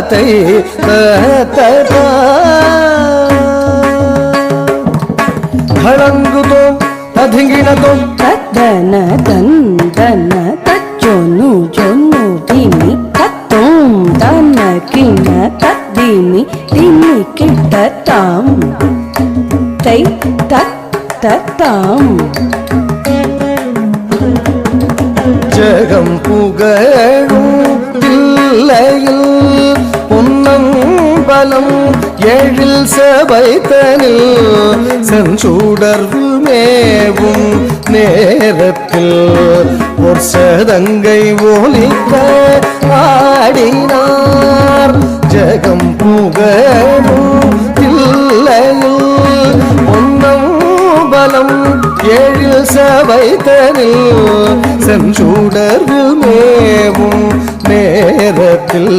தை ததா ಧಳಂಗುತೋಂ ತಧಿಂಗಿಣತೋಂ ತದನ ದಂದನ ತಜ್ಜೊನು ಜೊನು ಧಿಮಿ ತತ್ತೋಂ ದನ ಕಿಣ ತದ್ದಿಮಿ ದಿಮಿ ಕಿಟ್ಟ ತಾಂ ತೈ ತತ್ತಾಂ ஜகம் புகழும் தில்லையில் பொன்னம் பலம் ஏழில் சபைத்தனில் செஞ்சூடர்வு மேவும் நேரத்தில் ஒரு சதங்கை ஒலிக்க ஆடினார் ஜகம் புகழும் தில்லையில் பொன்னம் பலம் ஏழில் சபைத்தனில் செஞ்சூடர்வு மேவும் நேரத்தில்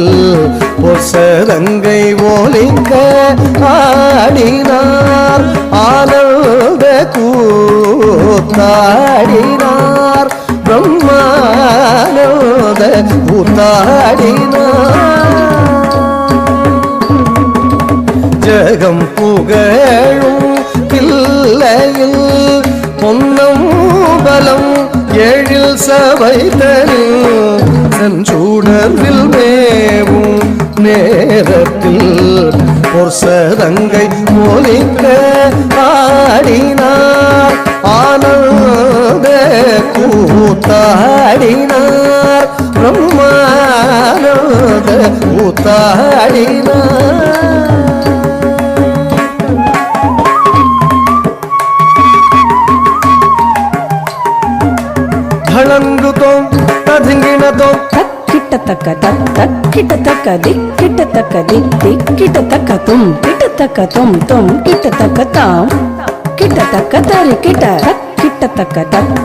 பொசரங்கை ஒலிக்க ஆடினார் ஆனந்த கூத்தாடினார் பிரம்மானந்த கூத்தாடினார் ஜகம் புகழும் தில்லையில் பொன்னம் பலம் ஏழில் சபைத்தனில் செஞ்சூடர்வில் மேவும் நேரத்தில் பொற்சதங்கை ஒலிக்க ஆடினார் ஆனந்த கூத்தாடினார் பிரம்மானந்த கூத்தாடினார் ಧಳಂಗುತೋಂ ತಧಿಂಗಿಣತೋಂ ತಕ್ಕಿಟತಕ ತಕ್ಕಿಟತಕ ದಿಕ್ಕಿಟತಕ ದಿಕ್ಕಿಟತಕ ತುಂ ಕಿಟತಕ ತುಂ ತುಂ ಕಿಟತಕ ತಾಂ ಕಿಟತಕ ತರಿ ಕಿಟ ತಕ್ಕಿಟತಕ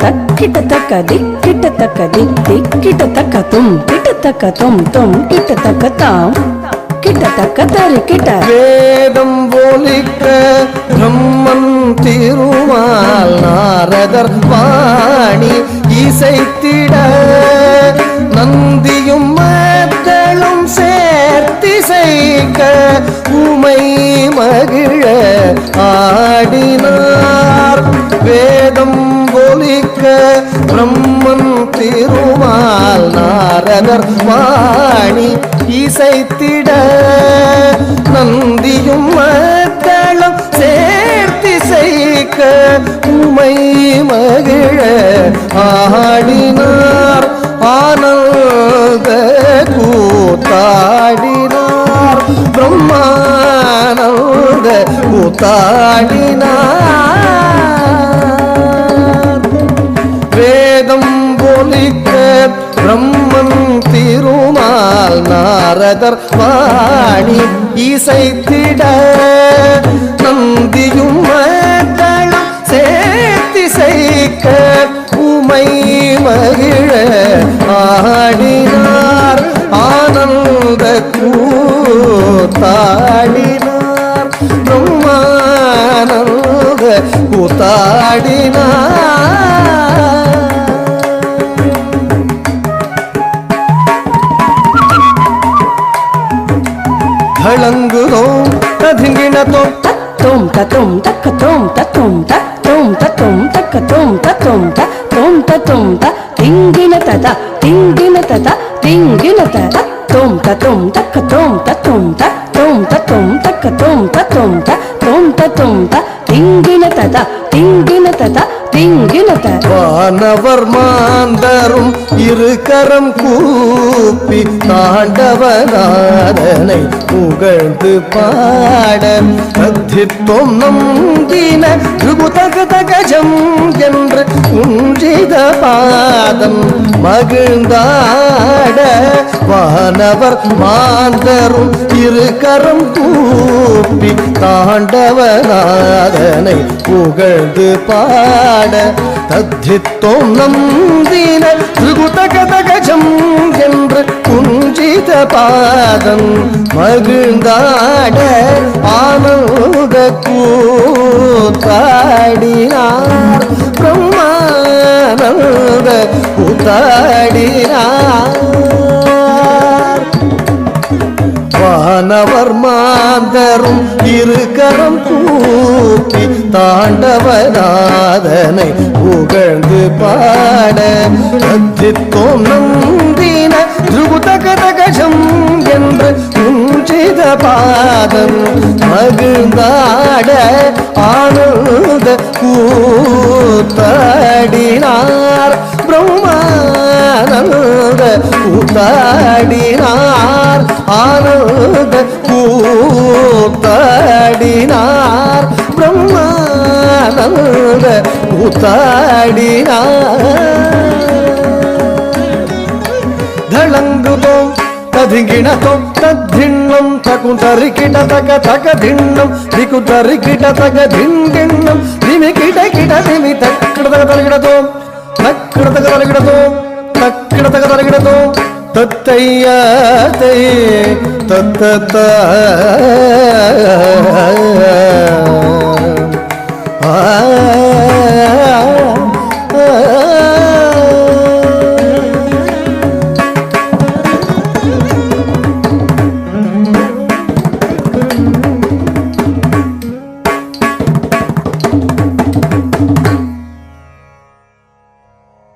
ತಕ್ಕಿಟತಕ ದಿಕ್ಕಿಟತಕ ದಿಕ್ಕಿಟತಕ ತುಂ ಕಿಟತಕ ತುಂ ತುಂ ಕಿಟತಕ ತಾಂ ಕಿಟತಕ ತರಿ ಕಿಟ வேதம் ஒலிக்க பிரம்மன் திருமால் நாரதர் வாணி இசைத்திட நந்தியும் மக்களும் சேர்த்திசைக்க உமை மகிழ ஆடினார் வேதம் ஒலிக்க பிரம்மன் திருமால் நாரதர் வாணி இசைத்திட நந்தியும் மக்களும் சேர்த்திசைக்க உமை மகிழ ஆடினார் ஆனந்த கூத்தாடினார் பிரம்மானந்த கூத்தாடினார் வேதம் ஒலிக்க பிரம்மன் திருமால் நாரதர் வாணி இசைத்திட நந்தியும் மக்களும் சேர்த்திசைக்க உமை மகிழ ஆடினார் ஆனந்த கூத்தாடினார் பிரம்மானந்த கூத்தாடினார் ಧಳಂಗುತೋಂ ತಧಿಂಗಿಣತೋಂ ತತ್ತೋಂ ತತೋಂ ತಕ್ಕತೋಂ ತತ್ತೋಂ ತತ್ತೋಂ ತತೋಂ ತಕ್ಕತೋಂ ತತ್ತೋಂ ತತ್ತೋಂ ತತೋಂ ತ ತಿಂಗಿನ ತತ ತಿಂಗಿನ ತತ ತಿಂಗಿನ ತತ್ತೋಂ ತತೋಂ ತಕ್ಕತೋಂ ತತ್ತೋಂ ತತ್ತೋಂ ತತೋಂ ತಕ್ಕತೋಂ ತತ್ತೋಂ ತತ್ತೋಂ ತತೋಂ ತ ತಿಂಗಿನ ತತ ತಿಂಗಿನ ತತ ತಿಂಗಿನ ತ வானவர் மாந்தரும் இருகரம் கூப்பி தாண்டவநாதனை புகழ்ந்து பாட கத்தித்தோம் நம்பின விபுதகதகஜம் என்று குஞ்சித பாதம் மகிழ்ந்தாட வானவர் மாந்தரும் இருகரம் கூப்பி தாண்டவநாதனை புகழ்ந்து பாட தத்தித்தோம் நம்பின திரிகுதகதகஜம் என்று குஞ்சித பாதம் மகிழ்ந்தாட ஆனந்த கூத்தாடினார் பிரம்மானந்த கூத்தாடினார் வானவர் மாந்தரும் இருக்கரம் கூப்பி தாண்டவநாதனை புகழ்ந்து பாட தத்தித்தோம் நந்தின திருகுதகதகஜம் என்று குஞ்சித பாதம் மகிழ்ந்தாட ஆனந்த கூத்தாடினார் பிரம்மானந்த கூத்தாடினார் ஆனந்த கூத்தாடினார் பிரம்மானந்த கூத்தாடினார் ಧಳಂಗುತೋಂ ತಧಿಗಿಣತೋಂ ತದ್ಧಿಣ್ಣಂ ತಕುಂತರಿಕಿಟ ತಕ ತಕ ಧಿಣ್ಣಂ ದಿಕುತರಿಕಿಟ ತಕ ಧಿಣ್ಣಿಣ್ಣಂ ದಿಮಿ ಕಿಟ ಕಿಟ ದಿಮಿ ತಕ್ಕಡ ತಕ ತರಗಿಡತೋಂ ತಕ್ಕಡ ತಕ ತರಗಿಡತೋಂ ತಕ್ಕಡ ತಕ ತರಗಿಡತೋಂ ತತ್ತಯ್ಯ ತೈ ತತ್ತ